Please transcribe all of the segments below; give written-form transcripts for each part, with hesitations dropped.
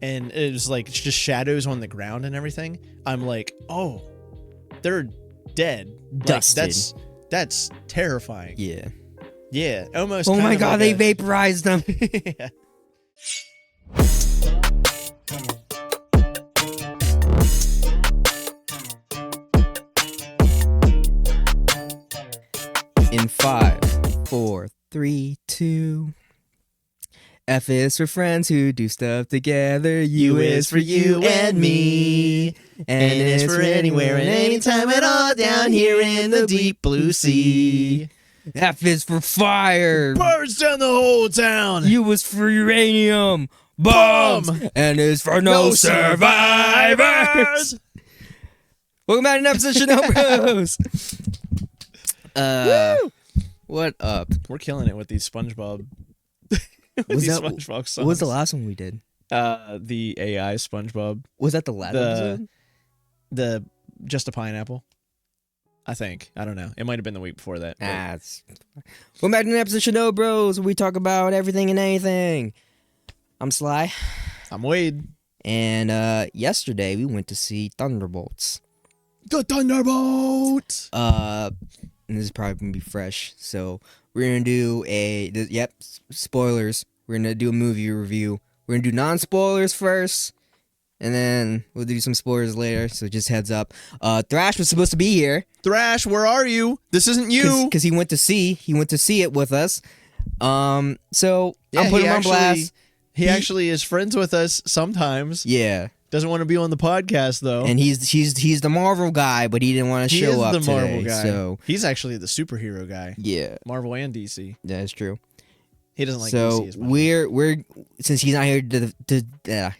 and it was like it's just shadows on the ground and everything, I'm like, oh, they're dead. Dusted. Like, that's terrifying. Yeah. Yeah, almost. Oh my kind god, of they like vaporized them. yeah. In 5, 4, 3, 2. F is for friends who do stuff together. U is for you and me. N is for anywhere and anytime at all down here in the deep blue sea. F is for fire. Burns down the whole town. U is for uranium. Bombs. N is for no survivors. Welcome back to an episode of ShinoBroz. What up? We're killing it with these SpongeBob. SpongeBob songs. What was the last one we did? The AI SpongeBob. Was that the last episode? The just a pineapple. I think. I don't know. It might have been the week before that. Welcome back to an episode of ShinoBroz, where we talk about everything and anything. I'm Sly. I'm Wade. And yesterday we went to see Thunderbolts. The Thunderbolts. And this is probably gonna be fresh, so we're gonna do spoilers. We're gonna do a movie review. We're gonna do non-spoilers first, and then we'll do some spoilers later. So just heads up. Thrash was supposed to be here. Thrash, where are you? This isn't you. Because he went to see it with us. So yeah, I'm putting him on blast. He actually is friends with us sometimes. Yeah. Doesn't want to be on the podcast though. And he's the Marvel guy, but he didn't want to show up the today. Marvel guy. So he's actually the superhero guy. Yeah. Marvel and DC. That's true. He doesn't like so DC as much. we're since he's not here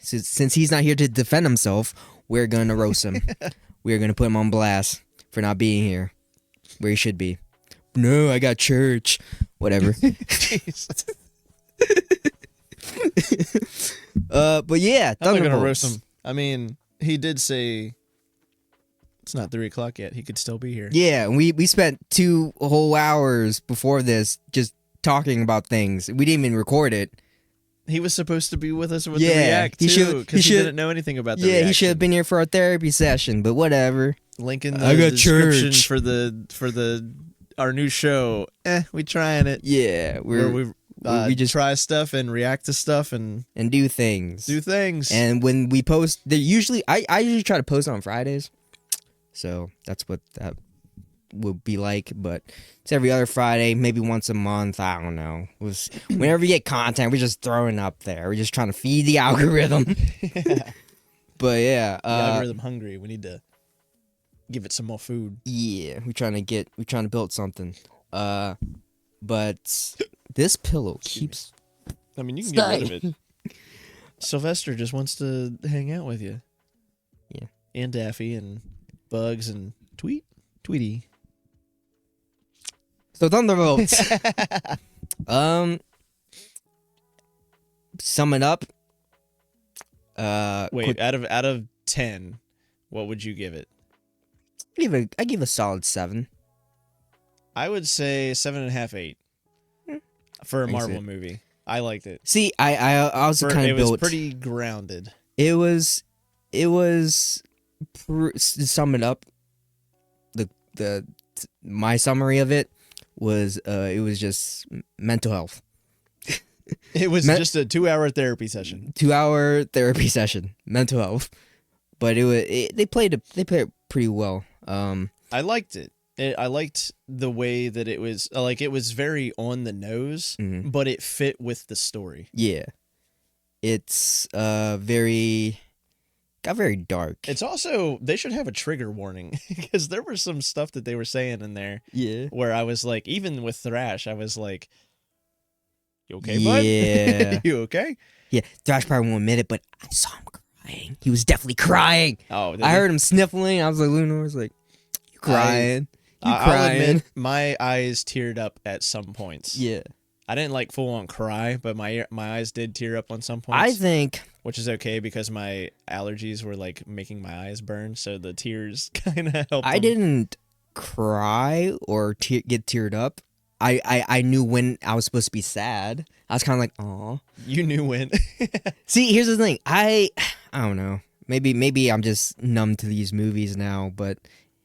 since he's not here to defend himself, we're gonna roast him. We're gonna put him on blast for not being here where he should be. No, I got church. Whatever. But yeah, I'm not gonna Thunderbolts. roast him. I mean, he did say it's not 3 o'clock yet. He could still be here. Yeah, and we spent 2 whole hours before this just talking about things. We didn't even record it. He was supposed to be with us with Yeah, the react he too, because he should- didn't know anything about the Yeah, reaction. he should have been here for our therapy session, but whatever. Link in I the got description church. for our new show. We trying it. Yeah, Where we just try stuff and react to stuff and do things. do things. And when we post, I usually try to post on Fridays, so that's what that would be like. But it's every other Friday, maybe once a month. I don't know. Whenever we get content, we're just throwing up there. We're just trying to feed the algorithm. Yeah. But yeah, The algorithm hungry. We need to give it some more food. Yeah, we're trying to build something. But this pillow keeps. I mean, you can get rid of it. Sylvester just wants to hang out with you. Yeah. And Daffy and Bugs and Tweety. So Thunderbolts. Sum it up. Wait, out of 10, what would you give it? I give a solid 7. I would say 7.5, 8 for a I can see Marvel it. movie. I liked it. See, I also kind of built. It was pretty grounded. It was. To sum it up, my summary of it was just mental health. It was just a 2-hour therapy session. 2-hour therapy session, mental health. But they played it pretty well. I liked it. I liked the way that it was it was very on the nose, but it fit with the story. Yeah, it's got very dark. It's also, they should have a trigger warning because there was some stuff that they were saying in there. Yeah, where I was like, even with Thrash, I was like, "You okay, bud? Yeah, you okay?" Yeah, Thrash probably won't admit it, but I saw him crying. He was definitely crying. Oh, I heard him sniffling. I was like, Lunar was like, "You crying? I'll admit, my eyes teared up at some points. Yeah, I didn't like full on cry, but my eyes did tear up on some points. I think, which is okay because my allergies were like making my eyes burn, so the tears kind of helped. I didn't cry or get teared up. I knew when I was supposed to be sad. I was kind of like, oh. You knew when. See, here's the thing. I don't know. Maybe I'm just numb to these movies now, but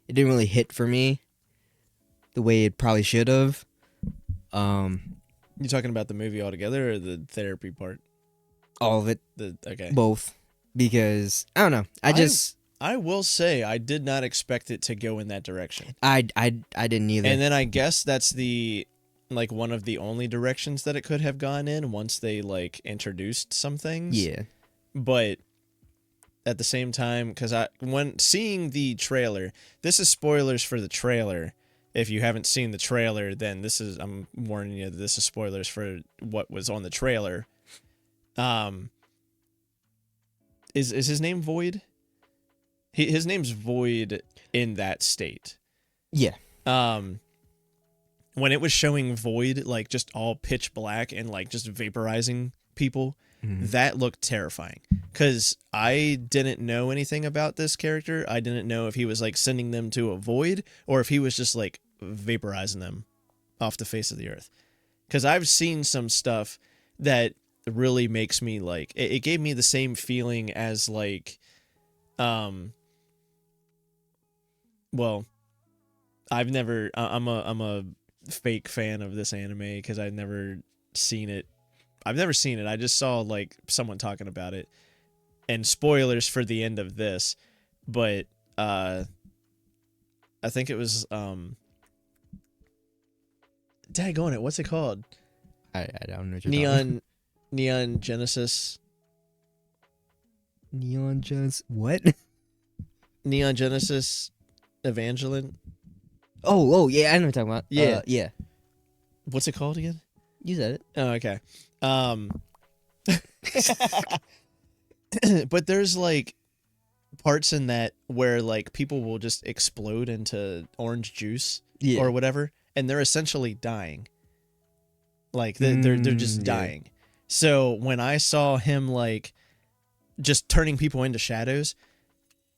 it didn't really hit for me the way it probably should have. You talking about the movie altogether or the therapy part? All of it. Okay. Both. Because I don't know. I will say I did not expect it to go in that direction. I didn't either. And then I guess that's one of the only directions that it could have gone in once they like introduced some things. Yeah. But at the same time, because when seeing the trailer, this is spoilers for the trailer. If you haven't seen the trailer, then I'm warning you that this is spoilers for what was on the trailer. Is his name Void? His name's Void in that state. Yeah. When it was showing Void like just all pitch black and like just vaporizing people, that looked terrifying. Because I didn't know anything about this character. I didn't know if he was like sending them to a void or if he was just like vaporizing them off the face of the earth. Because I've seen some stuff that really makes me like it gave me the same feeling as like well, I'm a fake fan of this anime because I've never seen it. I just saw like someone talking about it, and spoilers for the end of this, but I think it was daggone it, what's it called? I don't know what you're talking about. Neon Genesis. Neon Genesis. What? Neon Genesis Evangelion. Oh, yeah, I know what you're talking about. Yeah. Yeah. What's it called again? You said it. Oh, okay. But there's like parts in that where like people will just explode into orange juice or whatever, and they're essentially dying. Like they're just dying. So when I saw him like just turning people into shadows,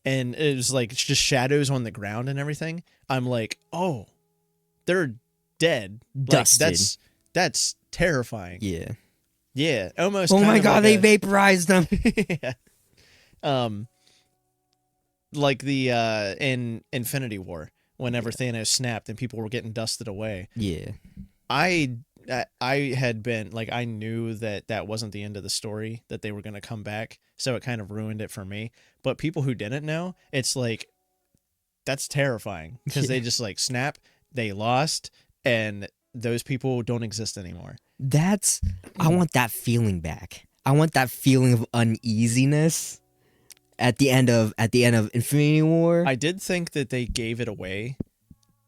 and it was like just shadows on the ground and everything, I'm like, oh, they're dead. Dusted. Like, that's terrifying. Yeah. Yeah. Almost. Oh my god, they like vaporized them. yeah. Like the in Infinity War, whenever Thanos snapped and people were getting dusted away. Yeah. I had been like, I knew that wasn't the end of the story, that they were going to come back, so it kind of ruined it for me. But people who didn't know, it's like, that's terrifying because they just like snap, they lost, and those people don't exist anymore. I want that feeling back. I want that feeling of uneasiness at the end of Infinity War. I did think that they gave it away.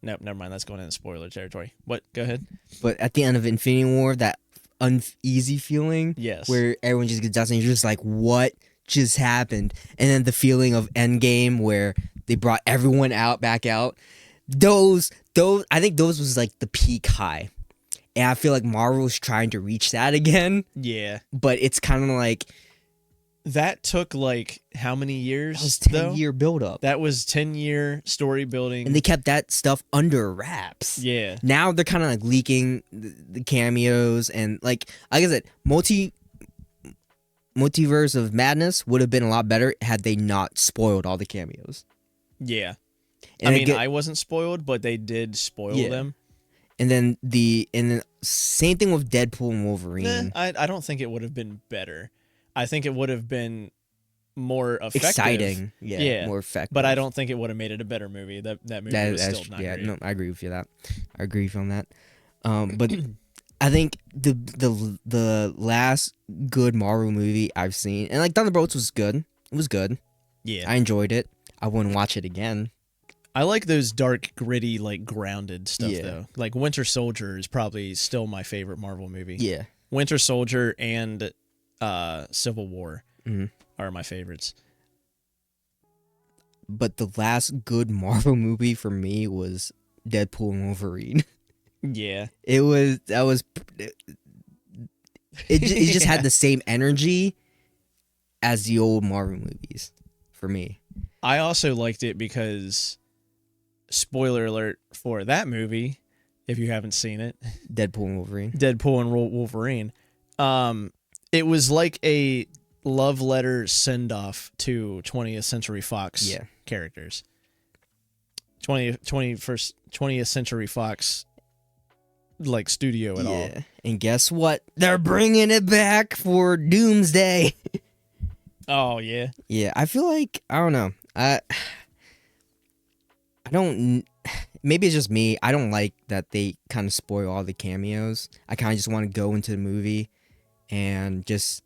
Nope, never mind. That's going into spoiler territory. What? Go ahead. But at the end of Infinity War, that uneasy feeling, yes, where everyone just gets dusted and you're just like, what just happened? And then the feeling of Endgame where they brought everyone back out. Those, I think those was like the peak high. And I feel like Marvel's trying to reach that again. Yeah. But it's kind of like... That took like how many years? That was 10-year build-up. That was 10-year story building. And they kept that stuff under wraps. Yeah. Now they're kind of like leaking the cameos. And like I said, Multiverse of Madness would have been a lot better had they not spoiled all the cameos. Yeah. And I wasn't spoiled, but they did spoil them. And then same thing with Deadpool and Wolverine. I don't think it would have been better. I think it would have been more effective. Exciting. Yeah. More effective. But I don't think it would have made it a better movie. That movie was still not great. No, I agree with you that. I agree with you on that. But I think the last good Marvel movie I've seen, and like Thunderbolts was good. It was good. Yeah. I enjoyed it. I wouldn't watch it again. I like those dark, gritty, like grounded stuff though. Like Winter Soldier is probably still my favorite Marvel movie. Yeah. Winter Soldier and Civil War are my favorites. But the last good Marvel movie for me was Deadpool and Wolverine. Yeah. It just had the same energy as the old Marvel movies for me. I also liked it because, spoiler alert for that movie, if you haven't seen it. Deadpool and Wolverine. Deadpool and Wolverine. It was like a love letter send-off to 20th Century Fox characters. 20th Century Fox, like, studio at all. And guess what? They're bringing it back for Doomsday. Oh, yeah? Yeah, I feel like, I don't know. I don't... Maybe it's just me. I don't like that they kind of spoil all the cameos. I kind of just want to go into the movie and just...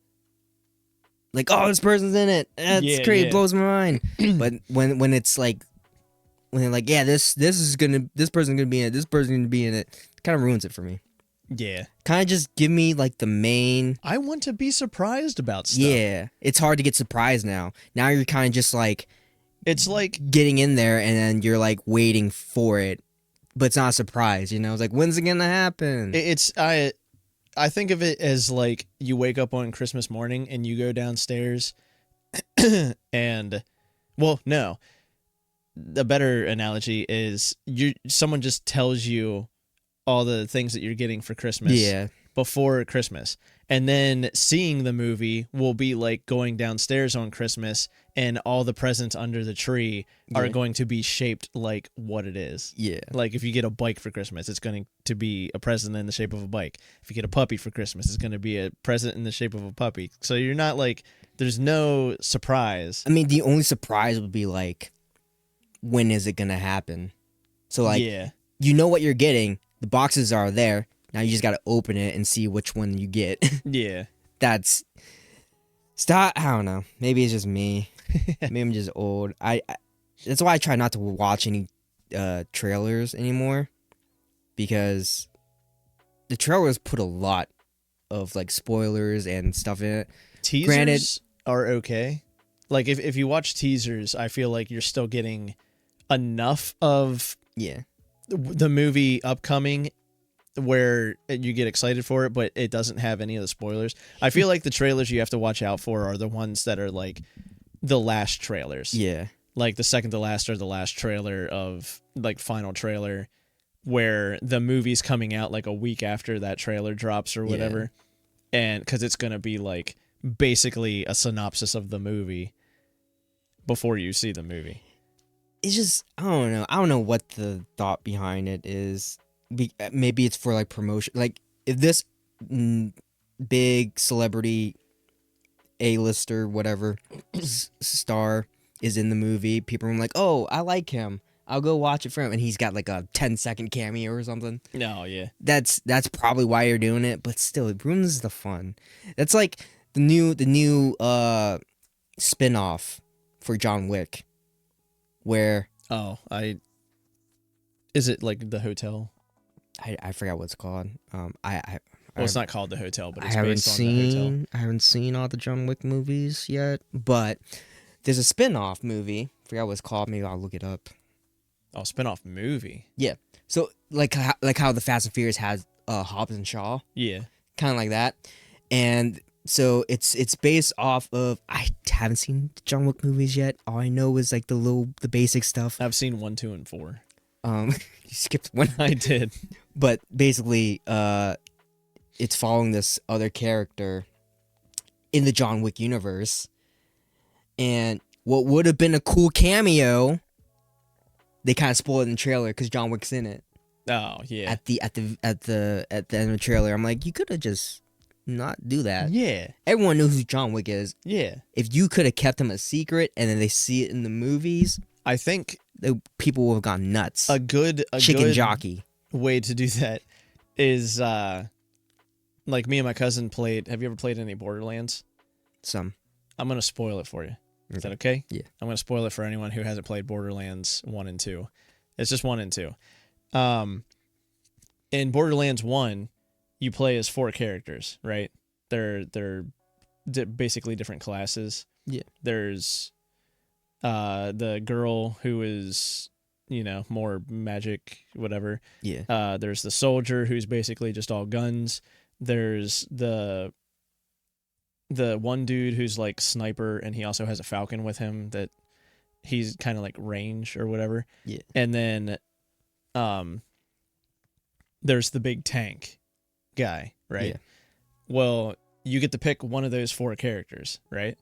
Like, oh, this person's in it. That's great. It blows my mind. But when it's like... When they're like, yeah, this person's gonna be in it. This person's gonna be in it. Kind of ruins it for me. Yeah. Kind of just give me, like, the main... I want to be surprised about stuff. Yeah. It's hard to get surprised now. Now you're kind of just, like... It's like... Getting in there, and then you're, like, waiting for it. But it's not a surprise, you know? It's like, when's it gonna happen? I think of it as, like, you wake up on Christmas morning, and you go downstairs, and... Well, no. The better analogy is someone just tells you all the things that you're getting for Christmas before Christmas. And then seeing the movie will be like going downstairs on Christmas and all the presents under the tree are going to be shaped like what it is. Yeah. Like if you get a bike for Christmas, it's going to be a present in the shape of a bike. If you get a puppy for Christmas, it's going to be a present in the shape of a puppy. So you're not like, there's no surprise. I mean, the only surprise would be like, when is it going to happen? So like, you know what you're getting. The boxes are there. Now you just got to open it and see which one you get. Yeah. I don't know. Maybe it's just me. Maybe I'm just old. That's why I try not to watch any trailers anymore, because the trailers put a lot of like spoilers and stuff in it. Teasers are okay. Like if you watch teasers, I feel like you're still getting enough of the movie upcoming where you get excited for it, but it doesn't have any of the spoilers. I feel like the trailers you have to watch out for are the ones that are like the last trailers. Yeah. Like the second to last or the last trailer of like final trailer, where the movie's coming out like a week after that trailer drops or whatever. And because it's going to be like basically a synopsis of the movie before you see the movie. It's just, I don't know. I don't know what the thought behind it is. Maybe it's for like promotion. Like if this big celebrity A-lister, whatever, star is in the movie, people are like, oh, I like him. I'll go watch it for him. And he's got like a 10-second cameo or something. No, yeah. That's probably why you're doing it, but still, it ruins the fun. That's like the new spin-off for John Wick, where is it like the hotel? I forgot what it's called. Well, it's not called the hotel, but it's based on the hotel. I haven't seen all the John Wick movies yet, but there's a spin-off movie. Forgot what it's called. Maybe I'll look it up. Oh, spin-off movie. Yeah. So like how the Fast and Furious has Hobbs and Shaw. Yeah. Kind of like that. And so it's based off of, I haven't seen the John Wick movies yet. All I know is like the basic stuff. I've seen 1, 2, and 4. You skipped one. I did. But basically, it's following this other character in the John Wick universe. And what would have been a cool cameo, they kind of spoiled in the trailer because John Wick's in it. Oh yeah. At the end of the trailer, I'm like, you could have just not do that. Yeah. Everyone knows who John Wick is. Yeah. If you could have kept him a secret and then they see it in the movies, I think the people would have gone nuts. A good jockey way to do that is like me and my cousin played. Have you ever played any Borderlands? Some. I'm gonna spoil it for you. Is that okay? Yeah. I'm gonna spoil it for anyone who hasn't played Borderlands 1 and 2. It's just 1 and 2. In Borderlands 1, you play as 4 characters, right? They're basically different classes. Yeah. There's the girl who is, more magic, whatever. Yeah. There's the soldier who's basically just all guns. There's the one dude who's like sniper, and he also has a falcon with him that he's kind of like range or whatever. Yeah. And then there's the big tank guy, right? Yeah. Well, you get to pick one of those 4 characters, right?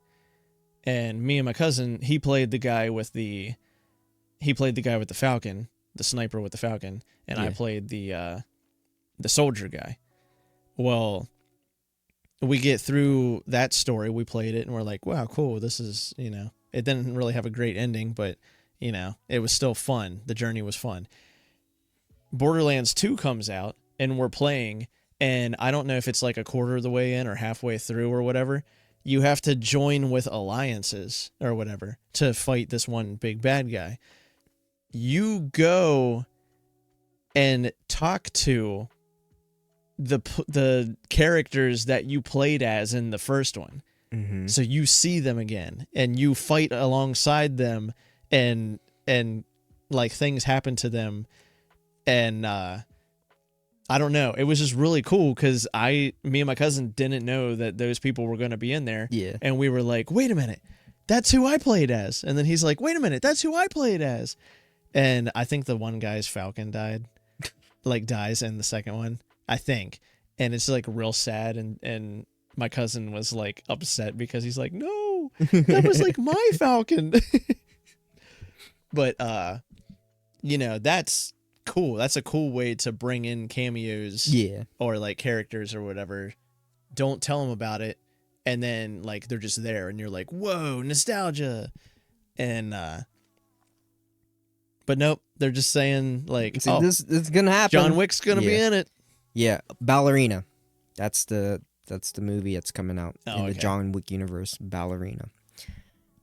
And me and my cousin, he played the guy with the Falcon, the sniper with the Falcon, and I played the soldier guy. Well, we get through that story, we played it, and we're like, wow, cool, this is, it didn't really have a great ending, but, it was still fun. The journey was fun. Borderlands 2 comes out, and we're playing, and I don't know if it's like a quarter of the way in or halfway through or whatever. You have to join with alliances or whatever to fight this one big bad guy. You go and talk to the characters that you played as in the first one. Mm-hmm. So you see them again and you fight alongside them and like things happen to them. And I don't know. It was just really cool because me and my cousin didn't know that those people were going to be in there. Yeah. And we were like, wait a minute, that's who I played as. And then he's like, wait a minute, that's who I played as. And I think the one guy's Falcon dies in the second one, I think. And it's like real sad. And my cousin was like upset because he's like, no, that was like my Falcon. But, that's cool. That's a cool way to bring in cameos. Yeah. Or like characters or whatever. Don't tell them about it. And then like they're just there and you're like, whoa, nostalgia. And, but nope, they're just saying like, See, this is gonna happen. John Wick's gonna be in it. Yeah, Ballerina. That's the movie that's coming out in the John Wick universe. Ballerina.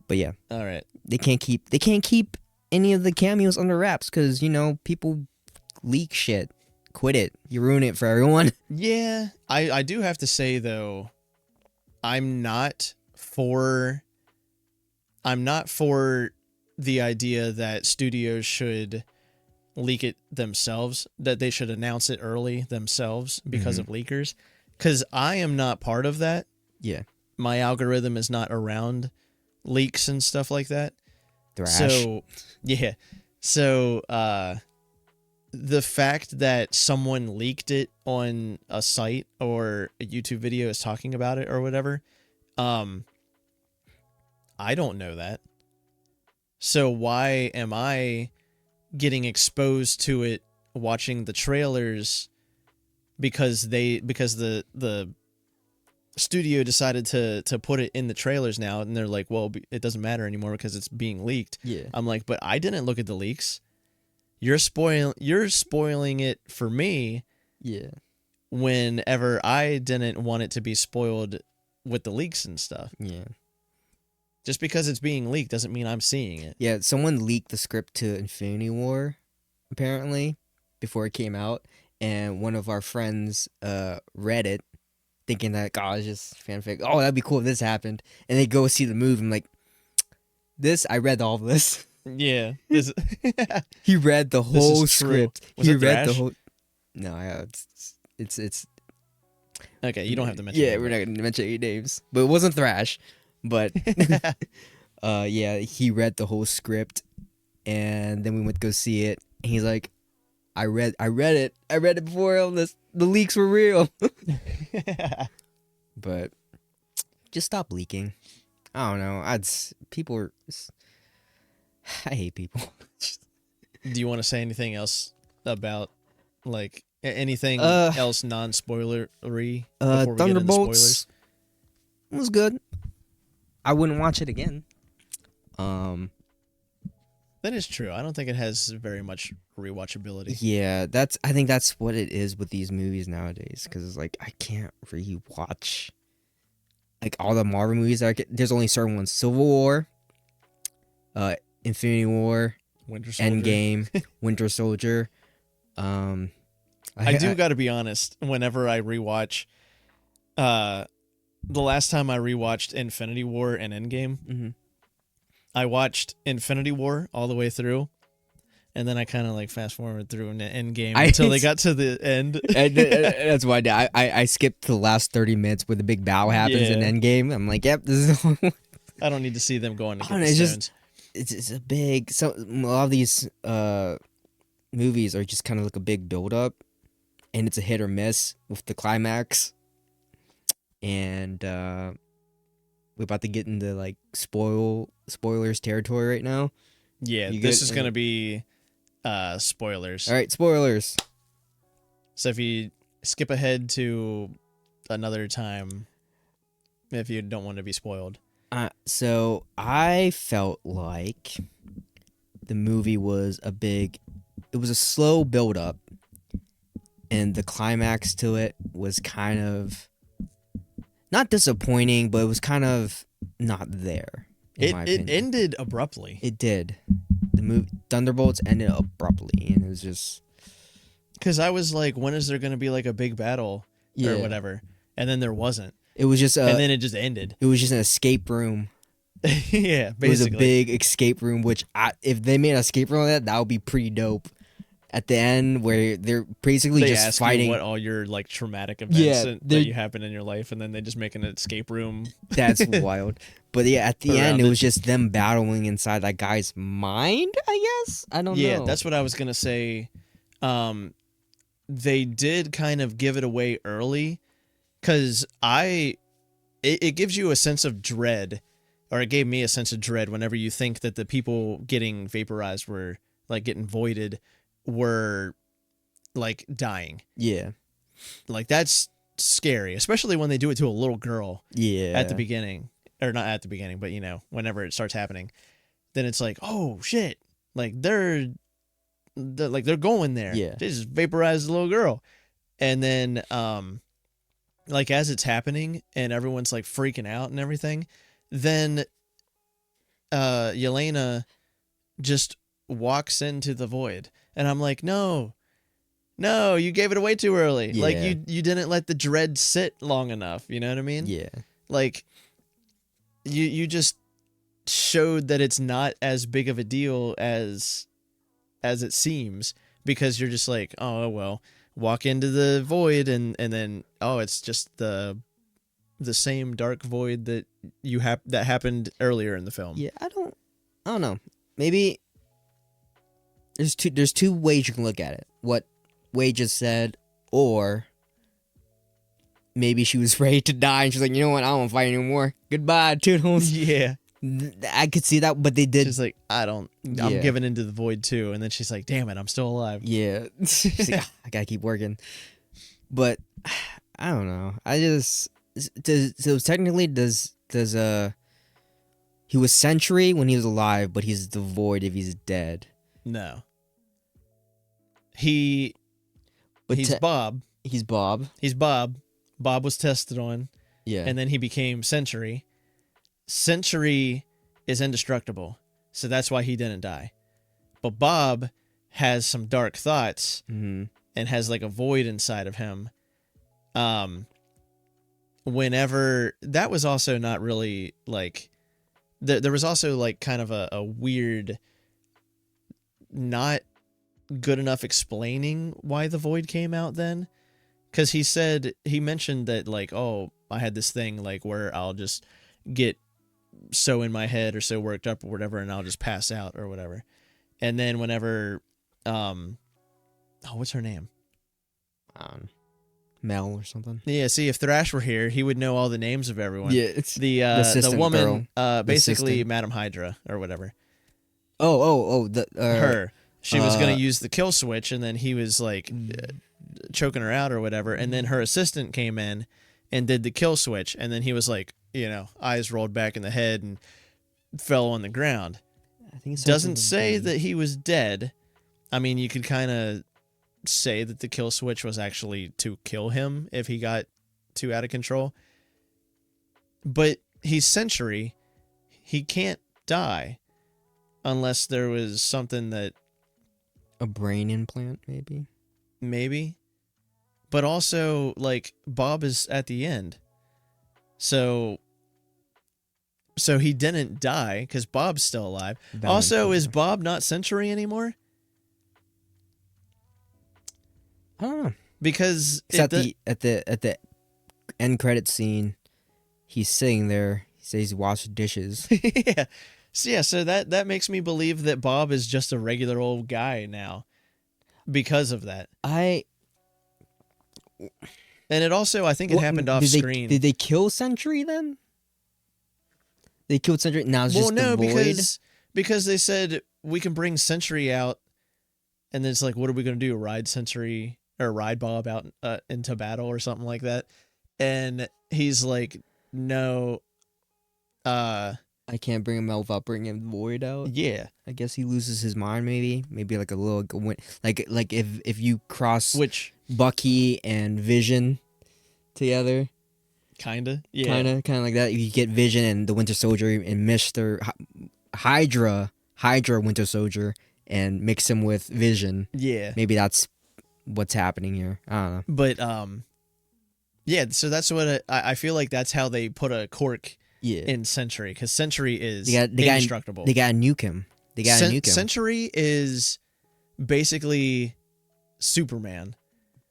But yeah, all right. They can't keep any of the cameos under wraps because people leak shit. Quit it. You ruin it for everyone. Yeah, I do have to say though, I'm not for the idea that studios should leak it themselves, that they should announce it early themselves because of leakers. Because I am not part of that. Yeah. My algorithm is not around leaks and stuff like that. Thrash. So, yeah. So, the fact that someone leaked it on a site or a YouTube video is talking about it or whatever, I don't know that. So why am I getting exposed to it watching the trailers because the studio decided to put it in the trailers now, and they're like, well, it doesn't matter anymore because it's being leaked. Yeah. I'm like, but I didn't look at the leaks. You're spoiling it for me. Yeah. Whenever I didn't want it to be spoiled with the leaks and stuff. Yeah. Just because it's being leaked doesn't mean I'm seeing it. Yeah, someone leaked the script to Infinity War, apparently, before it came out, and one of our friends read it, thinking that, it's just fanfic. Oh, that'd be cool if this happened. And they go see the movie, and like, I read all of this. Yeah. He read the whole script. Was he it read Thrash? the whole... No, it's... Okay, you don't have to mention Yeah, it. we're not going to mention any names. But it wasn't Thrash. But yeah, he read the whole script, and then we went to go see it. And he's like, "I read it before all this. The leaks were real." But just stop leaking. I don't know. I hate people. Do you want to say anything else about like anything else non-spoilery before we get into Thunderbolts spoilers? Was good. I wouldn't watch it again. That is true. I don't think it has very much rewatchability. Yeah, I think that's what it is with these movies nowadays. Because it's like I can't rewatch like all the Marvel movies. There's only certain ones: Civil War, Infinity War, Winter Soldier. Endgame, Winter Soldier. I do got to be honest. Whenever I rewatch, the last time I rewatched Infinity War and Endgame, I watched Infinity War all the way through, and then I kind of like fast forward through an Endgame until they got to the end. That's why I skipped the last 30 minutes where the big battle happens in Endgame. I'm like, yep, this is. I don't need to see them going to get the stones. It's a big. So a lot of these movies are just kind of like a big build up, and it's a hit or miss with the climax. And we're about to get into like spoilers territory right now. Yeah, this is gonna be spoilers. All right, spoilers. So if you skip ahead to another time, if you don't want to be spoiled. So I felt like the movie was it was a slow build up, and the climax to it was kind of not disappointing, but it was kind of not there. It ended abruptly. It did. The movie Thunderbolts ended abruptly, and it was just because I was like, when is there going to be like a big battle or whatever? And then there wasn't. It was just and then it just ended. It was just an escape room. Yeah, basically. It was a big escape room, which if they made an escape room like that would be pretty dope. At the end, where they're basically just ask fighting. You what all your like traumatic events that you happen in your life, and then they just make an escape room. That's wild. But yeah, at the end, it was just them battling inside that guy's mind, I guess? I don't know. Yeah, that's what I was going to say. They did kind of give it away early, because it gives you a sense of dread, or it gave me a sense of dread whenever you think that the people getting vaporized were, like, getting voided, were, like, dying. Yeah. Like, that's scary, especially when they do it to a little girl. Yeah. At the beginning. Or not at the beginning, but, whenever it starts happening. Then it's like, oh, shit. Like, they're going there. Yeah. They just vaporized the little girl. And then, like, as it's happening and everyone's, like, freaking out and everything, then Yelena just walks into the void. And I'm like, no, you gave it away too early. Yeah. Like, you didn't let the dread sit long enough. You know what I mean? Yeah. Like, you just showed that it's not as big of a deal as it seems, because you're just like, oh, well, walk into the void and then, oh, it's just the same dark void that that happened earlier in the film. Yeah, I don't know. Maybe there's two ways you can look at it. What Wade just said, or maybe she was ready to die and she's like, you know what, I don't want to fight anymore. Goodbye, toodles. Yeah. I could see that, but they did. She's like, I'm giving into the void too. And then she's like, damn it, I'm still alive. Yeah. She's like, I gotta keep working. But I don't know. So technically does he was Sentry when he was alive, but he's the void if he's dead. No. He's Bob. He's Bob. He's Bob. Bob was tested on. Yeah. And then he became Sentry. Sentry is indestructible, so that's why he didn't die. But Bob has some dark thoughts and has like a void inside of him. Whenever that was also not really like there was also like kind of a weird, not good enough explaining why the void came out then, because he mentioned that like, oh, I had this thing like where I'll just get so in my head or so worked up or whatever, and I'll just pass out or whatever. And then whenever what's her name, Mel or something. Yeah, see, if Thrash were here, he would know all the names of everyone. Yeah, it's the woman, girl. basically Madam Hydra or whatever. Her. She was going to use the kill switch, and then he was like choking her out or whatever, and then her assistant came in and did the kill switch, and then he was like, eyes rolled back in the head and fell on the ground. I think it doesn't say that he was dead. I mean, you could kind of say that the kill switch was actually to kill him if he got too out of control. But he's Sentry. He can't die unless there was something that... A brain implant, maybe? Maybe. But also, like, Bob is at the end. So he didn't die because Bob's still alive. Also, is Bob not Sentry anymore? I don't know. Because at the end credit scene, he's sitting there. He says he washed dishes. Yeah. So that makes me believe that Bob is just a regular old guy now because of that. And it also, I think it happened off screen. Did they kill Sentry then? They killed Sentry. Now it's just the Void. Because they said we can bring Sentry out, and then it's like, what are we gonna do? Ride Sentry or ride Bob out into battle or something like that? And he's like, no. I can't bring him out without bringing Void out. Yeah, I guess he loses his mind. Maybe like a little like if you cross Bucky and Vision together, kinda like that. You get Vision and the Winter Soldier and Mr. Hydra Winter Soldier and mix him with Vision. Yeah, maybe that's what's happening here. I don't know. But yeah. So that's what I feel like. That's how they put a cork. Yeah. In Sentry, because Sentry is indestructible. They gotta nuke him. Sentry is basically Superman.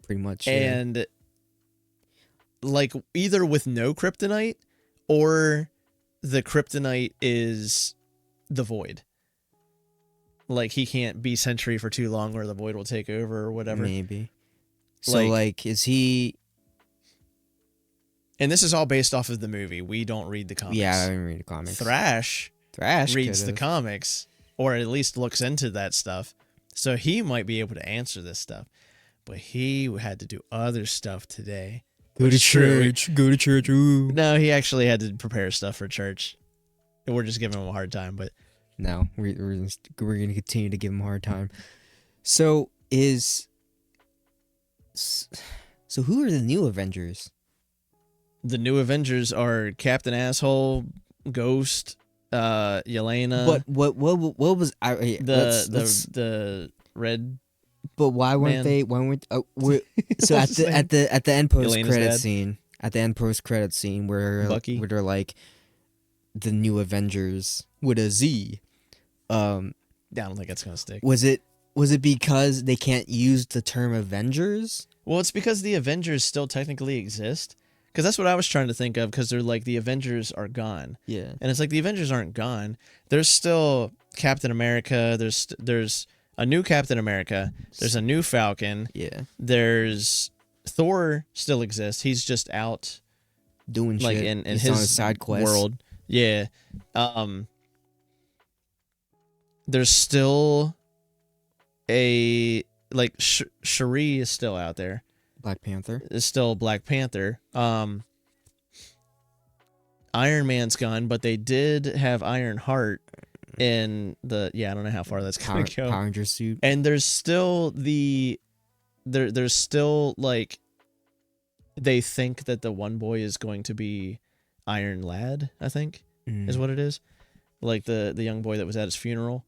Pretty much. And like either with no kryptonite or the kryptonite is the Void. Like he can't be Sentry for too long or the Void will take over or whatever. Maybe. So like is he... And this is all based off of the movie. We don't read the comics. Yeah, I didn't read the comics. Thrash reads the comics, or at least looks into that stuff. So he might be able to answer this stuff. But he had to do other stuff today. Go to church. Ooh. No, he actually had to prepare stuff for church. We're just giving him a hard time, but... No, we're going to continue to give him a hard time. So who are the new Avengers? The new Avengers are Captain Asshole, Ghost, Yelena. But what was the red? But why weren't they? Why weren't so at the end post credit scene? At the end post credit scene where Bucky, where they're like the new Avengers with a Z. I don't think it's gonna stick. Was it because they can't use the term Avengers? Well, it's because the Avengers still technically exist. Because that's what I was trying to think of, because they're like, the Avengers are gone. Yeah. And it's like, the Avengers aren't gone. There's still Captain America. There's a new Captain America. There's a new Falcon. Yeah. There's Thor still exists. He's just out doing like shit. in He's his on a side quest. world. Yeah. There's still a like Shuri is still out there. Black Panther is still Black Panther. Iron Man's gone, but they did have Iron Heart in the I don't know how far that's gonna go. Power Ranger suit. And there's still there's still like they think that the one boy is going to be Iron Lad, I think is what it is. Like the young boy that was at his funeral.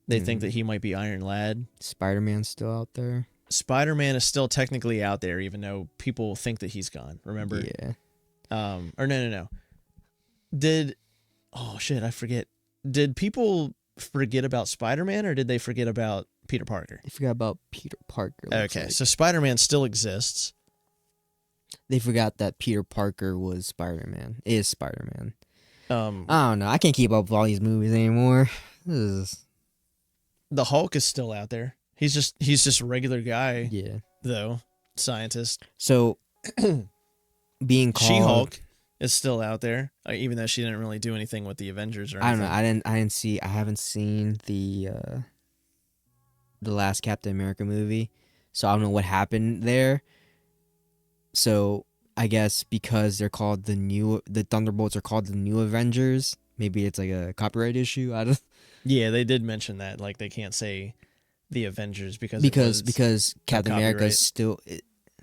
They think that he might be Iron Lad. Spider-Man's still out there. Spider-Man is still technically out there, even though people think that he's gone. Remember? Yeah. Or no. I forget. Did people forget about Spider-Man, or did they forget about Peter Parker? They forgot about Peter Parker. Okay, so Spider-Man still exists. They forgot that Peter Parker was Spider-Man. Is Spider-Man. I don't know. I can't keep up with all these movies anymore. The Hulk is still out there. He's just a regular guy. Yeah. Though scientist. So being called She-Hulk is still out there, even though she didn't really do anything with the Avengers or anything. I don't know. I haven't seen the last Captain America movie, so I don't know what happened there. So I guess because they're called the Thunderbolts are called the new Avengers, maybe it's like a copyright issue. I don't. Yeah, they did mention that. Like they can't say the Avengers because Captain America is still.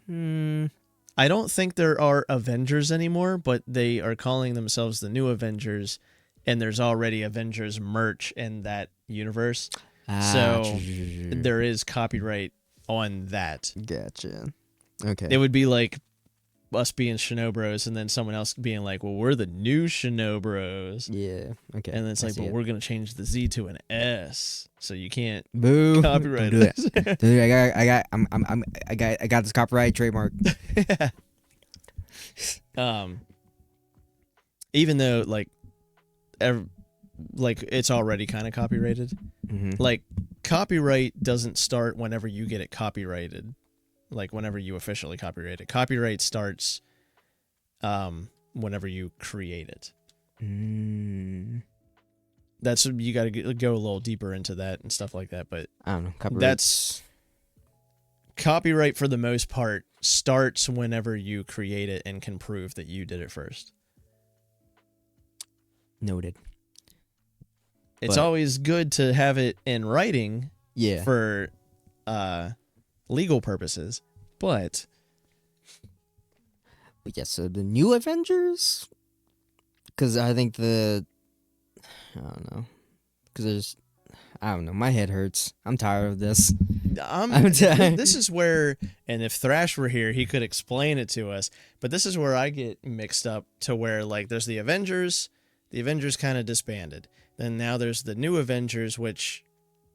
I don't think there are Avengers anymore, but they are calling themselves the new Avengers, and there's already Avengers merch in that universe. So there is copyright on that. Gotcha. Okay. It would be like us being ShinoBroz and then someone else being like, well, we're the new ShinoBroz. Yeah. Okay. And then it's like, but we're going to change the Z to an S. So you can't Boo. copyright it. it. Dude, I got this copyright trademark. Even though like it's already kind of copyrighted. Mm-hmm. Like copyright doesn't start whenever you get it copyrighted. like whenever you officially copyright it. Copyright starts whenever you create it. That's, you got to go a little deeper into that and stuff like that, but I don't know. That's copyright for the most part starts whenever you create it and can prove that you did it first. Noted. It's always good to have it in writing, for legal purposes, but yeah. So the new Avengers, because I think I don't know. Because I don't know. My head hurts. I'm tired of this. I'm tired. This is where, and if Thrash were here, he could explain it to us. But this is where I get mixed up to where, like, there's the Avengers. The Avengers kind of disbanded. Then now there's the new Avengers, which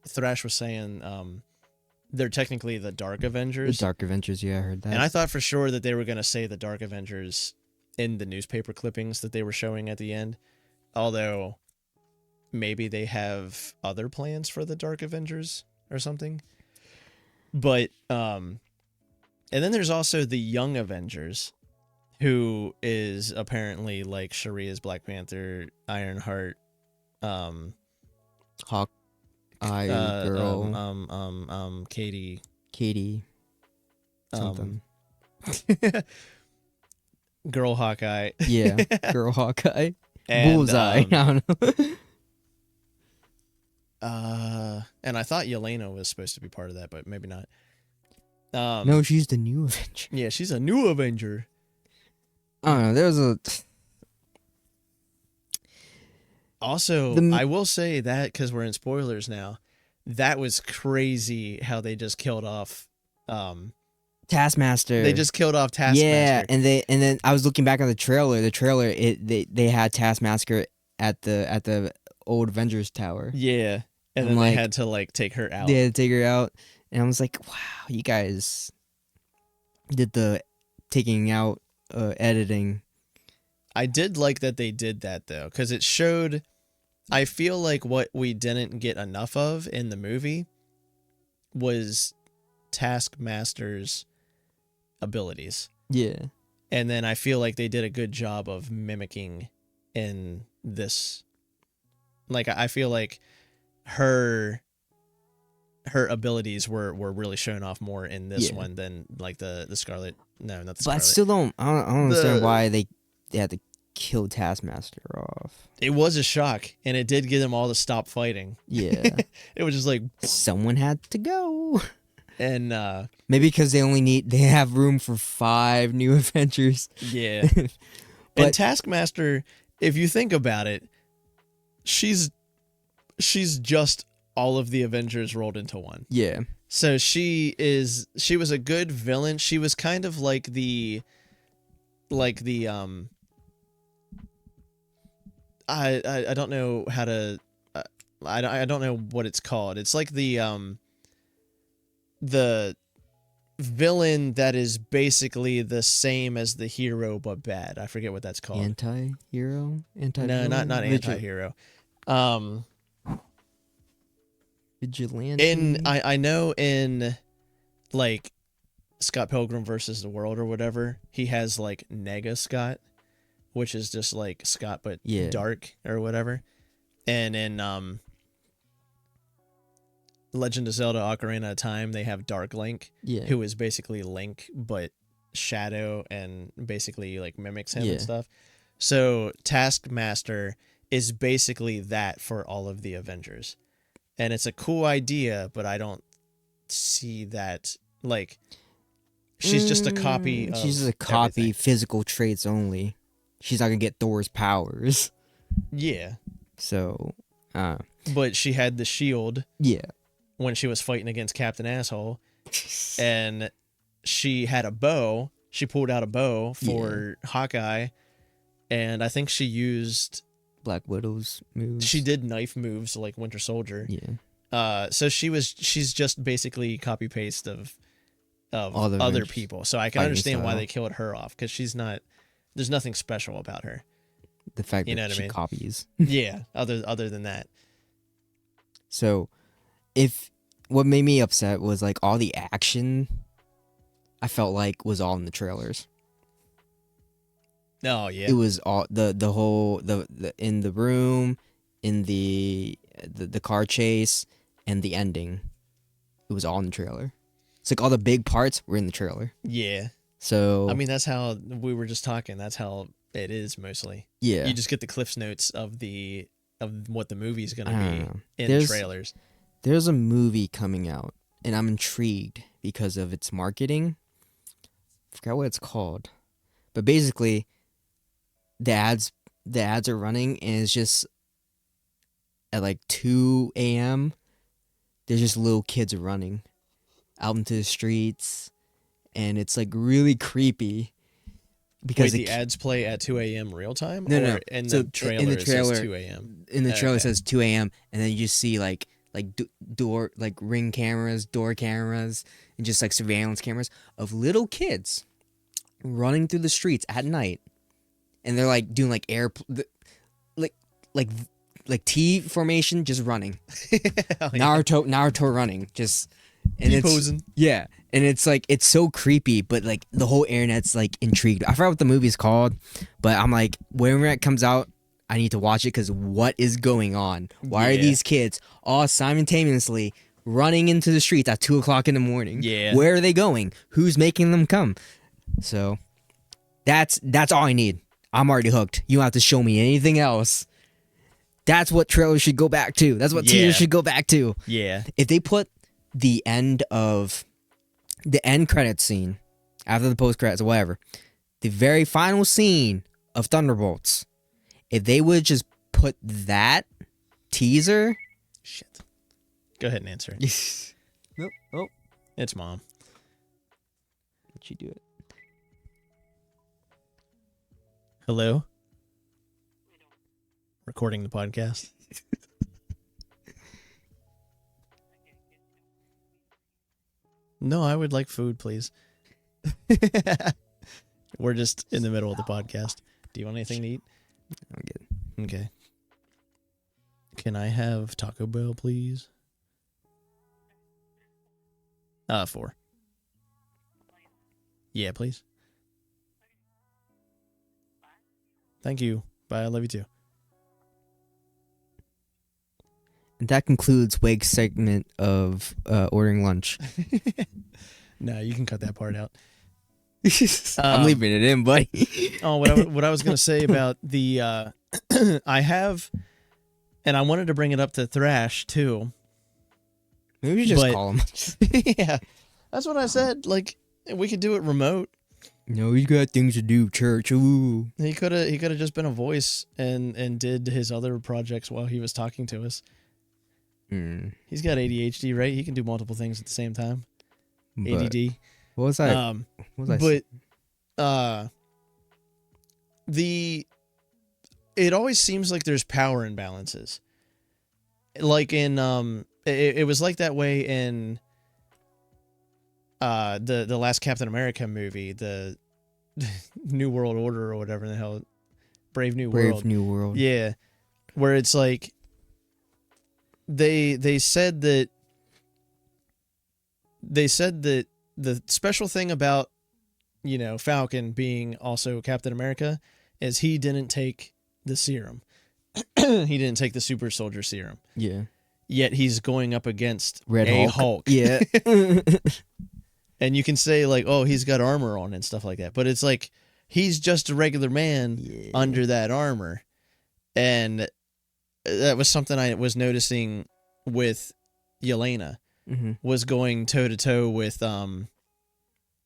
Thrash was saying they're technically the Dark Avengers. The Dark Avengers, yeah, I heard that. And I thought for sure that they were going to say the Dark Avengers in the newspaper clippings that they were showing at the end. Although maybe they have other plans for the Dark Avengers or something. But and then there's also the Young Avengers, who is apparently like Sharia's Black Panther, Ironheart, Hawkeye girl, Katie, something, girl Hawkeye, yeah, girl Hawkeye, and, Bullseye. I don't know. And I thought Yelena was supposed to be part of that, but maybe not. No, she's the new Avenger. Yeah, she's a new Avenger. I don't know. There's a. Also, I will say that, because we're in spoilers now, that was crazy how they just killed off Taskmaster. They just killed off Taskmaster. Yeah, and then I was looking back at the trailer. The trailer, they had Taskmaster at the old Avengers Tower. Yeah, and then they had to like take her out. They had to take her out, and I was like, wow, you guys did the taking out editing. I did like that they did that though, because it showed. I feel like what we didn't get enough of in the movie was Taskmaster's abilities. Yeah. And then I feel like they did a good job of mimicking in this. Like, I feel like her abilities were really shown off more in this one than like the Scarlet. No, not the Scarlet. But I still don't understand why they had to kill Taskmaster off. It was a shock, and it did get them all to stop fighting. Yeah. It was just like someone had to go. And maybe because they have room for 5 new Avengers. Yeah. And Taskmaster, if you think about it, she's just all of the Avengers rolled into one. Yeah. So she was a good villain. She was kind of like the I don't know how to I don't know what it's called. It's like the villain that is basically the same as the hero but bad. I forget what that's called. Anti-hero? No, not anti-hero. Vigilante. I know in like Scott Pilgrim versus the World or whatever, he has like Nega Scott, which is just like Scott but dark or whatever. And in Legend of Zelda Ocarina of Time, they have Dark Link, who is basically Link but shadow and basically like mimics him and stuff. So Taskmaster is basically that for all of the Avengers. And it's a cool idea, but I don't see that, like, she's just a copy of She's a copy, everything. Physical traits only. She's not gonna get Thor's powers. Yeah. So, but she had the shield. Yeah. When she was fighting against Captain Asshole. And she had a bow. She pulled out a bow for Hawkeye. And I think she used Black Widow's moves. She did knife moves like Winter Soldier. Yeah. So she's just basically copy paste of other Avengers people. So I can understand why they killed her off, because there's nothing special about her. The fact that she copies. Yeah. Other than that. So, what made me upset was like all the action I felt like was all in the trailers. Oh yeah. It was all the whole in the room, in the car chase, and the ending. It was all in the trailer. It's like all the big parts were in the trailer. Yeah. So I mean, that's how we were just talking. That's how it is mostly. Yeah. You just get the Cliff's Notes of what the movie's gonna be in the trailers. There's a movie coming out, and I'm intrigued because of its marketing. I forgot what it's called, but basically, the ads are running, and it's just at like 2 a.m. There's just little kids running out into the streets, and it's like really creepy. Because the ads play at 2 a.m. real time? No. In So the trailer, in the trailer, it says 2 a.m. In the trailer, it says 2 a.m. and then you just see like door, like ring cameras, door cameras, and just like surveillance cameras of little kids running through the streets at night, and they're like doing like like T formation, just running. Naruto running, just and it's posing. Yeah, and it's like it's so creepy, but like the whole internet's like intrigued. I forgot what the movie's called, but I'm like, whenever it comes out, I need to watch it because what is going on? Why are these kids all simultaneously running into the streets at 2 o'clock in the morning? Yeah, where are they going? Who's making them come? So that's all I need. I'm already hooked. You don't have to show me anything else. That's what trailers should go back to. That's what teasers should go back to. Yeah. If they put the end credits scene after the post credits or whatever, the very final scene of Thunderbolts, if they would just put that teaser. Shit. Go ahead and answer. Nope. Oh. It's Mom. Let you do it. Hello? Recording the podcast. No, I would like food, please. We're just in the middle of the podcast. Do you want anything to eat? I'm good. Okay. Can I have Taco Bell, please? 4. Yeah, please. Thank you. Bye. I love you too. And that concludes Wake's segment of ordering lunch. No, you can cut that part out. I'm leaving it in, buddy. What I was going to say about the... I have... And I wanted to bring it up to Thrash, too. Maybe we just call him. Yeah. That's what I said. Like, we could do it remote. No, he's got things to do, church. Ooh. He could have just been a voice and did his other projects while he was talking to us. He's got ADHD, right? He can do multiple things at the same time. But, ADD. What was I? It always seems like there's power imbalances. Like in it was like that way in the last Captain America movie, the New World Order or whatever the hell, Brave New World. Yeah, where it's like they said that the special thing about, you know, Falcon being also Captain America is he didn't take the serum. He didn't take the super soldier serum. Yeah. Yet he's going up against Red Hulk. Yeah. And you can say like, oh, he's got armor on and stuff like that. But it's like, he's just a regular man under that armor. And that was something I was noticing with Yelena. Was going toe to toe with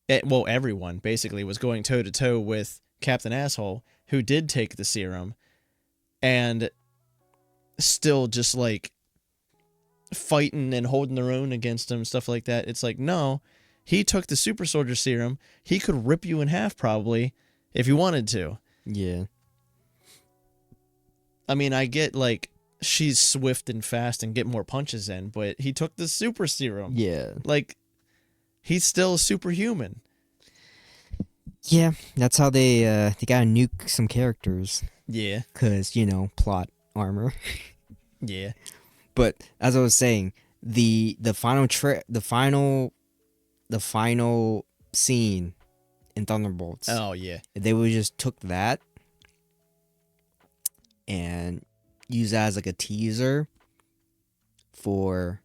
everyone basically was going toe to toe with Captain Asshole, who did take the serum and still just like fighting and holding their own against him, stuff like that. It's like, no, he took the super soldier serum. He could rip you in half probably if he wanted to. Yeah. I mean, I get like she's swift and fast and get more punches in, but he took the super serum. Yeah. Like, he's still superhuman. Yeah, that's how they gotta nuke some characters. Yeah. 'Cause, you know, plot armor. Yeah. But as I was saying, the final scene in Thunderbolts. Oh yeah. If they would just took that and use that as like a teaser for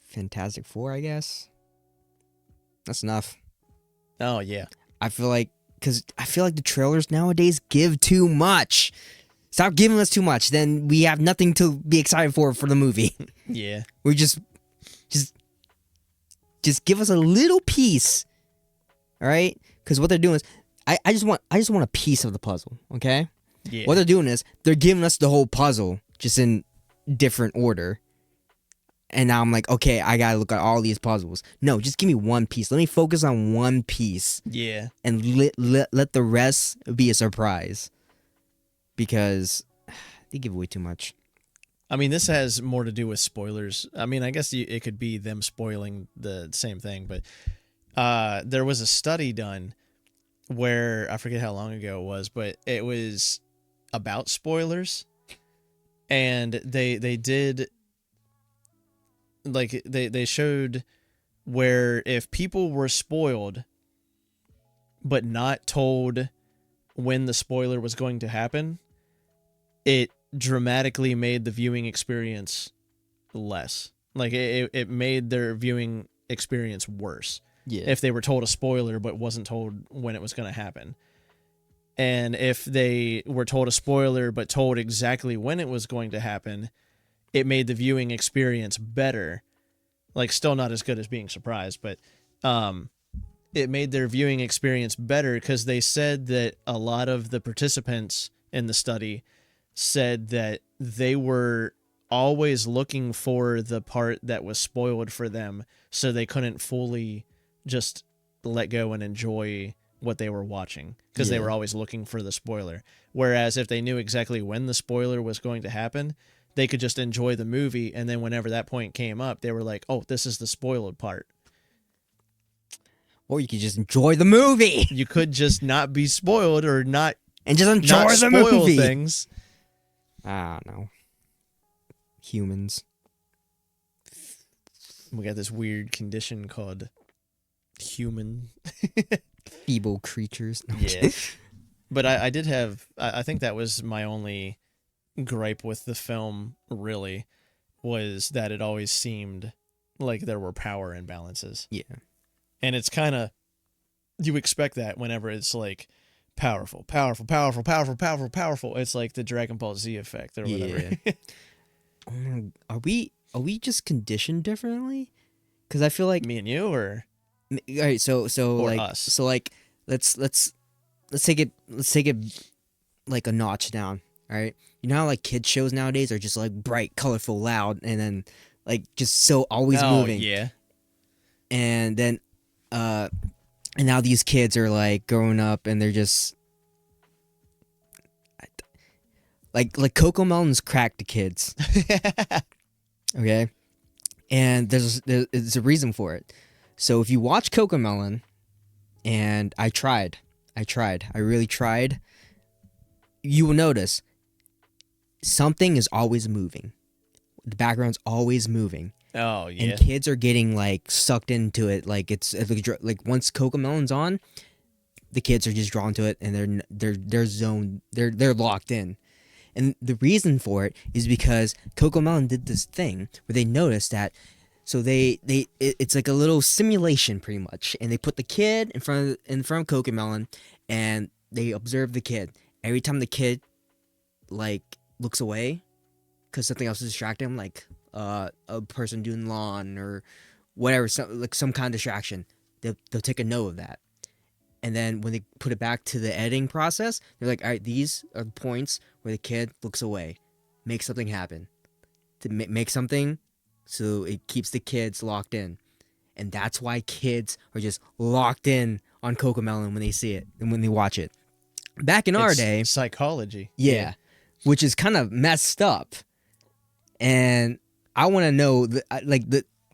Fantastic Four, I guess. That's enough. Oh yeah. I feel like the trailers nowadays give too much. Stop giving us too much, then we have nothing to be excited for the movie. Yeah. We're just give us a little piece. All right? Because what they're doing is I just want a piece of the puzzle, okay? Yeah. What they're doing is they're giving us the whole puzzle just in different order. And now I'm like, okay, I gotta look at all these puzzles. No, just give me one piece. Let me focus on one piece. Yeah. And let the rest be a surprise. Because they give away too much. I mean, this has more to do with spoilers. I mean, I guess it could be them spoiling the same thing, but there was a study done where, I forget how long ago it was, but it was about spoilers. And they did, like, they showed where if people were spoiled but not told when the spoiler was going to happen, it dramatically made the viewing experience less. Like, it made their viewing experience worse. Yeah. If they were told a spoiler but wasn't told when it was going to happen. And if they were told a spoiler but told exactly when it was going to happen, it made the viewing experience better. Like, still not as good as being surprised, but it made their viewing experience better because they said that a lot of the participants in the study said that they were always looking for the part that was spoiled for them, so they couldn't fully just let go and enjoy what they were watching because they were always looking for the spoiler. Whereas if they knew exactly when the spoiler was going to happen, they could just enjoy the movie, and then whenever that point came up, they were like, oh, this is the spoiled part. Or you could just enjoy the movie. You could just not be spoiled or not and just enjoy not the spoil movie. Things. I don't know. Humans. We got this weird condition called human. Feeble creatures. No, yeah. But I did have, I think that was my only gripe with the film, really, was that it always seemed like there were power imbalances. Yeah. And it's kind of, you expect that whenever it's like powerful, powerful, powerful, powerful, powerful, powerful. It's like the Dragon Ball Z effect or whatever. Yeah. Are we just conditioned differently? Because I feel like me and you, or all right, so or like us. so like let's take it like a notch down. All right, you know how like kids shows nowadays are just like bright, colorful, loud, and then like just so always moving. Yeah. And then and now these kids are like growing up and they're just like Coco Melon's crack to kids. Okay, and there's a reason for it. So if you watch Coco Melon, and I really tried, you will notice something is always moving. The background's always moving. Oh, yeah. And kids are getting like sucked into it. Like it's like once Coco Melon's on, the kids are just drawn to it and they're zoned. They're locked in. And the reason for it is because Coco Melon did this thing where they noticed that. So it's like a little simulation pretty much, and they put the kid in front of Coco Melon, and they observe the kid. Every time the kid like looks away, because something else is distracting him, like a person doing lawn or whatever, some kind of distraction, they'll take a note of that. And then when they put it back to the editing process, they're like, all right, these are the points where the kid looks away. Make something happen. To make something so it keeps the kids locked in. And that's why kids are just locked in on Coco Melon when they see it and when they watch it. Back in our day... psychology. Yeah. Which is kind of messed up. And I want to know,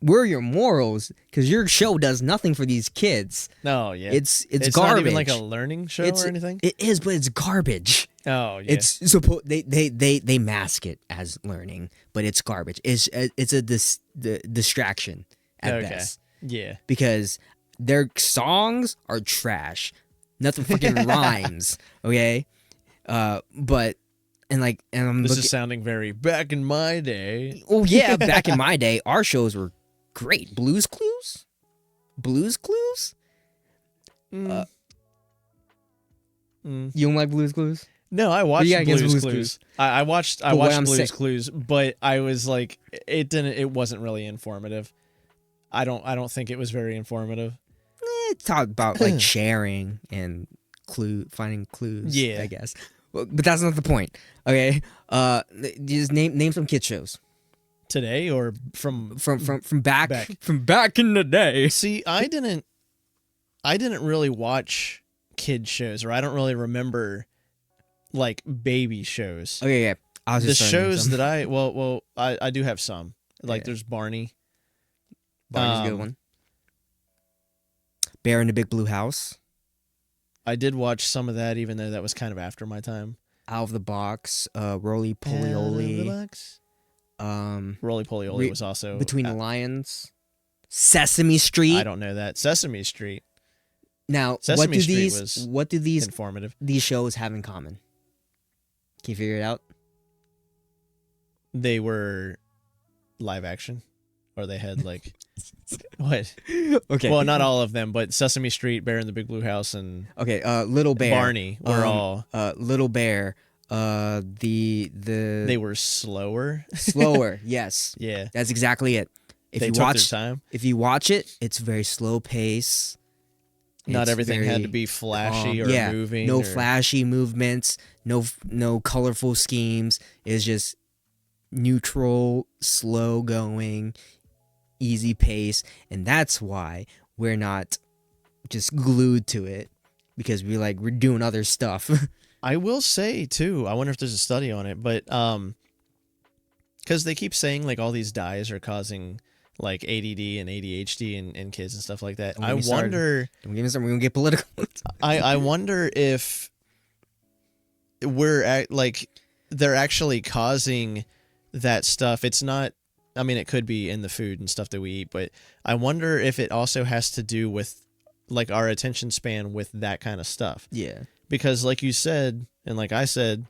where are your morals? Because your show does nothing for these kids. No, yeah. It's garbage. Not even like a learning show or anything? It is, but it's garbage. Oh, yeah. It's they mask it as learning, but it's garbage. It's a distraction at best. Yeah. Because Their songs are trash. Nothing fucking rhymes. Okay, but and I'm this is sounding very back in my day. Oh yeah, back in my day, our shows were great. Blues Clues. Mm. You don't like Blues Clues? No, I watched Blues Blues Clues. I watched Blues Clues, but I was like, it wasn't really informative. I don't think it was very informative. It talked about like sharing and finding clues. Yeah, I guess, but that's not the point. Okay, just name some kid shows today or from back in the day. See, I didn't really watch kid shows, or I don't really remember like baby shows. Okay, yeah. I was just the shows that I do have some. Like there's Barney. Barney's a good one. Bear in the Big Blue House. I did watch some of that, even though that was kind of after my time. Out of the Box, Roly Poly. Roly Poly was also Between the Lions. Sesame Street. I don't know that. Sesame Street. Now, Sesame what do these informative? These shows have in common? Can you figure it out? They were live action, or they had like what? Okay. Well, not all of them, but Sesame Street, Bear in the Big Blue House, and Little Bear, Barney were all Little Bear. They were slower. Yes. Yeah, that's exactly it. If you watch it, it's very slow pace. Not everything had to be flashy or moving. No flashy movements. No colorful schemes. It's just neutral, slow going, easy pace, and that's why we're not just glued to it, because we're doing other stuff. I will say too, I wonder if there's a study on it, but because they keep saying like all these dyes are causing like ADD and ADHD in kids and stuff like that. I wonder. Don't get me started. We're gonna get political. I wonder if they're actually causing that stuff. It's not. I mean, it could be in the food and stuff that we eat, but I wonder if it also has to do with like our attention span with that kind of stuff. Yeah. Because like you said, and like I said,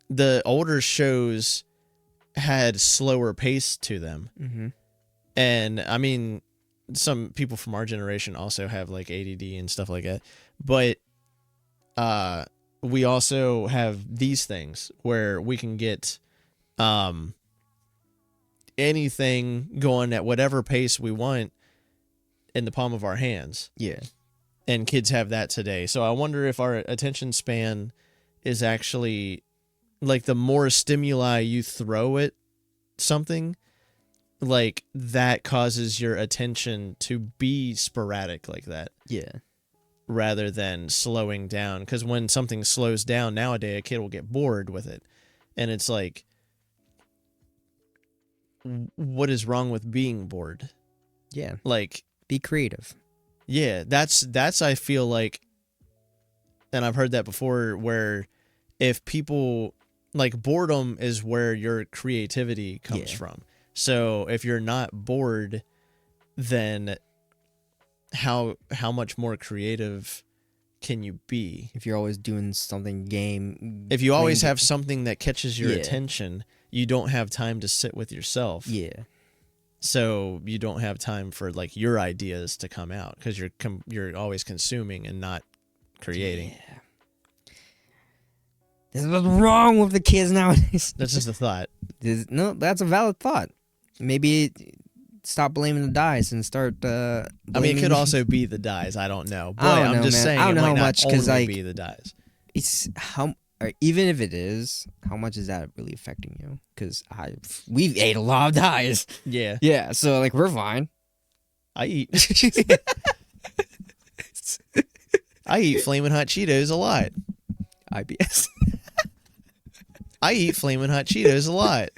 the older shows had slower pace to them. Mm-hmm. And I mean, some people from our generation also have like ADD and stuff like that. But we also have these things where we can get anything going at whatever pace we want in the palm of our hands. Yeah. And kids have that today. So I wonder if our attention span is actually like the more stimuli you throw at something, like that causes your attention to be sporadic like that. Yeah. Rather than slowing down. Because when something slows down nowadays, a kid will get bored with it. And it's like, what is wrong with being bored? Yeah. Like, be creative. Yeah, that's I feel like, and I've heard that before, where if people, like, boredom is where your creativity comes from. So if you're not bored, then how much more creative can you be? If you're always doing something if you always have something that catches your attention, you don't have time to sit with yourself. Yeah. So you don't have time for like your ideas to come out because you're always consuming and not creating. Yeah. There's nothing wrong with the kids nowadays. That's just a thought. No, that's a valid thought. Maybe stop blaming the dyes and start. I mean, it could also be the dyes. I don't know. Boy, I'm just saying. I don't know how much because be the dyes. It's or even if it is, how much is that really affecting you? Because we've ate a lot of dyes. Yeah. Yeah. So like we're fine. I eat. I eat Flamin' Hot Cheetos a lot. IBS. I eat Flamin' Hot Cheetos a lot.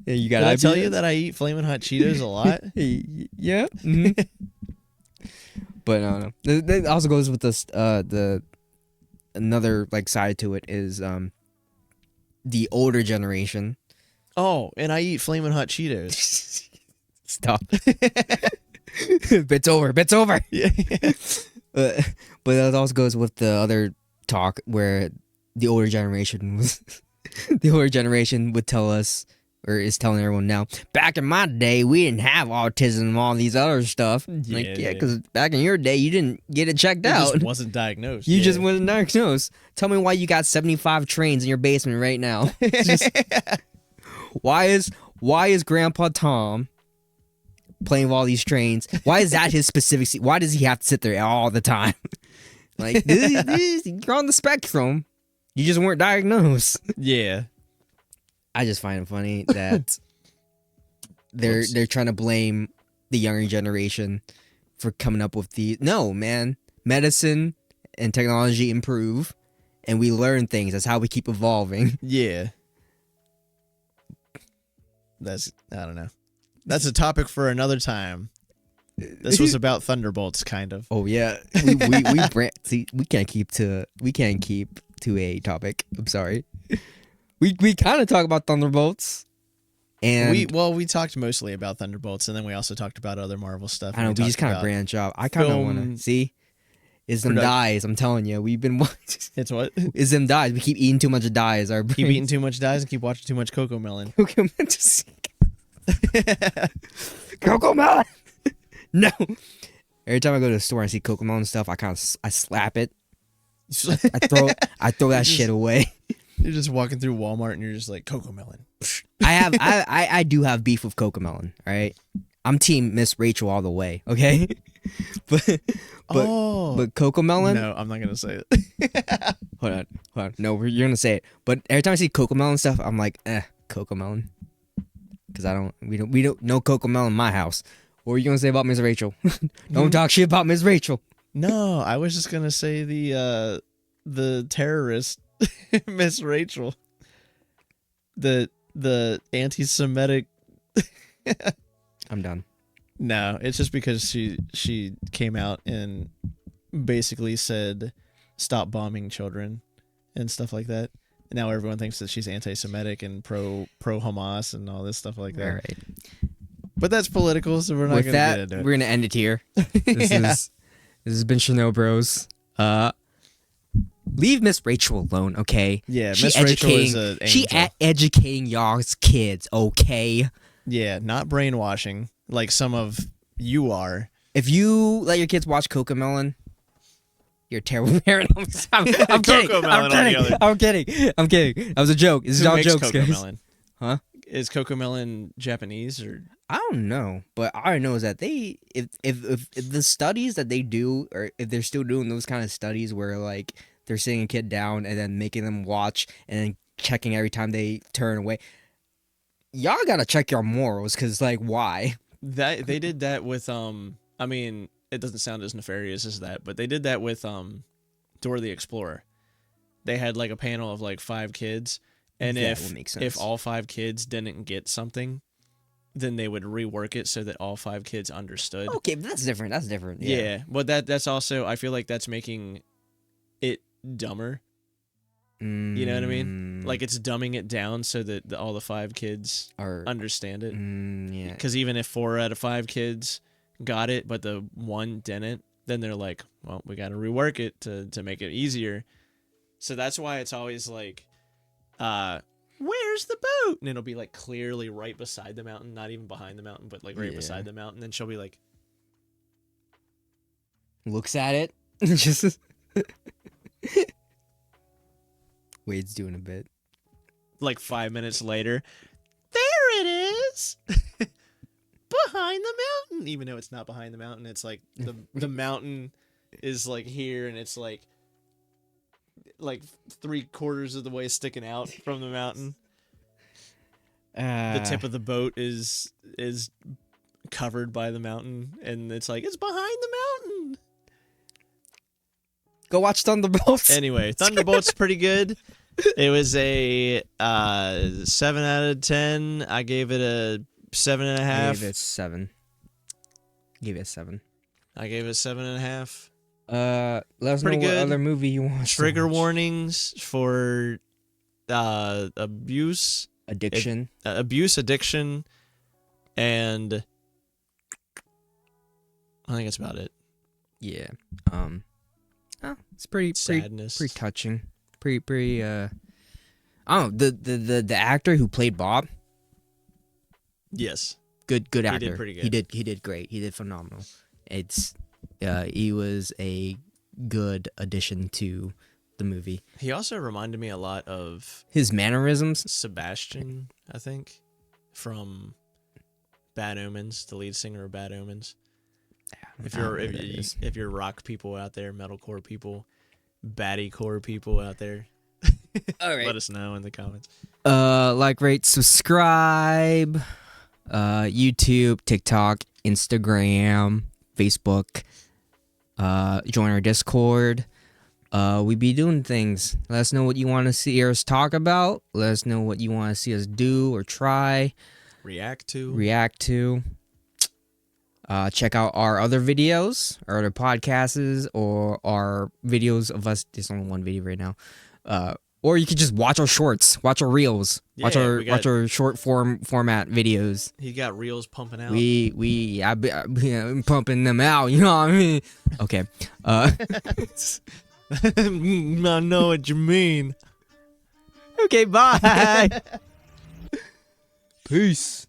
Yeah, you got. Did I tell you that I eat Flamin' Hot Cheetos a lot? Yeah. Mm-hmm. But no. That also goes with this. Another like side to it is the older generation. Oh, and I eat Flamin' Hot Cheetos. Stop. Bit's over. Yeah. But that also goes with the other talk where the older generation would tell us, or is telling everyone now, back in my day, we didn't have autism and all these other stuff. Yeah, because back in your day, you didn't get it checked out. Just wasn't diagnosed. You just wasn't diagnosed. Tell me why you got 75 trains in your basement right now. Why is Grandpa Tom playing with all these trains? Why is that his specific seat? Why does he have to sit there all the time? Like, you're on the spectrum. You just weren't diagnosed. Yeah. I just find it funny that they're trying to blame the younger generation for coming up with the... No, man. Medicine and technology improve, and we learn things. That's how we keep evolving. Yeah. I don't know. That's a topic for another time. This was about Thunderbolts, kind of. Oh yeah, we can't keep to a topic. I'm sorry. We kind of talk about Thunderbolts, and we talked mostly about Thunderbolts, and then we also talked about other Marvel stuff. I know we just kind of branch out. I kind of want to see. Is them dyes? I'm telling you, we've been watching. It's what? Is them dyes? We keep eating too much dyes. Keep eating too much dyes and keep watching too much Cocomelon. Cocomelon. No. Every time I go to the store and see Cocomelon stuff, I slap it. I throw that shit away. You're just walking through Walmart and you're just like, Cocomelon. I do have beef with Cocomelon, all right? I'm team Ms.Rachel all the way, okay? but Cocomelon? No, I'm not gonna say it. Hold on. No, you're gonna say it. But every time I see Cocomelon stuff, I'm like, Cocomelon. Because we don't know Cocomelon in my house. What were you gonna say about Ms.Rachel? Don't talk shit about Ms.Rachel. No, I was just gonna say the terrorist Ms.Rachel. The anti-Semitic. I'm done. No, it's just because she came out and basically said stop bombing children and stuff like that. And now everyone thinks that she's anti-Semitic and pro Hamas and all this stuff like that. All right. But that's political, so we're not going to get into it. We're going to end it here. This has been ShinoBroz. Leave Ms.Rachel alone, okay? Yeah, Ms.Rachel is an angel. She educating y'all's kids, okay? Yeah, not brainwashing like some of you are. If you let your kids watch Cocomelon, you're a terrible parent. I'm kidding. I'm kidding. That was a joke. This is all jokes, guys. Huh? Is Cocomelon Japanese or? I don't know, but all I know is that if the studies that they do, or if they're still doing those kind of studies where like they're sitting a kid down and then making them watch and then checking every time they turn away, y'all gotta check your morals, because like why? That they did that with I mean, it doesn't sound as nefarious as that, but they did that with Dora the Explorer. They had like a panel of like 5 kids, and if all 5 kids didn't get something, then they would rework it so that all 5 kids understood. Okay, but that's different. Yeah, but that's also, I feel like that's making it dumber. You know what I mean? Like it's dumbing it down so that all the 5 kids understand it. Yeah. Because even if 4 out of 5 kids got it, but the 1 didn't, then they're like, well, we got to rework it to make it easier. So that's why it's always like, where's the boat? And it'll be like clearly right beside the mountain, not even behind the mountain, but like right beside the mountain. Then she'll be like, looks at it, just. Wade's doing a bit. Like 5 minutes later, there it is, behind the mountain. Even though it's not behind the mountain, it's like the mountain is like here, and it's like 3/4 of the way sticking out from the mountain. The tip of the boat is covered by the mountain, and it's like it's behind the mountain. Go watch Thunderbolts. Anyway, Thunderbolts pretty good. It was a 7 out of 10. I gave it a 7.5. I gave it 7. I gave it 7.5. Let us pretty know good. What other movie you want. Trigger warnings for abuse, addiction, abuse, addiction, and I think that's about it. Yeah. It's pretty Sadness. pretty touching. Pretty Oh, the actor who played Bob. Yes. Good actor. He did pretty good. He did great. He did phenomenal. He was a good addition to the movie. He also reminded me a lot of his mannerisms. Sebastian, I think, from Bad Omens, the lead singer of Bad Omens. If you're rock people out there, metalcore people, baddiecore people out there, all right, let us know in the comments. Like, rate, subscribe. YouTube, TikTok, Instagram, Facebook. Join our Discord. We be doing things. Let us know what you want to see us talk about. Let us know what you want to see us do or try. React to. Check out our other videos, our other podcasts, or our videos of us. There's only one video right now. Or you could just watch our shorts, watch our reels, watch our short format videos. He got reels pumping out. I'm pumping them out. You know what I mean? Okay. I know what you mean. Okay, bye. Peace.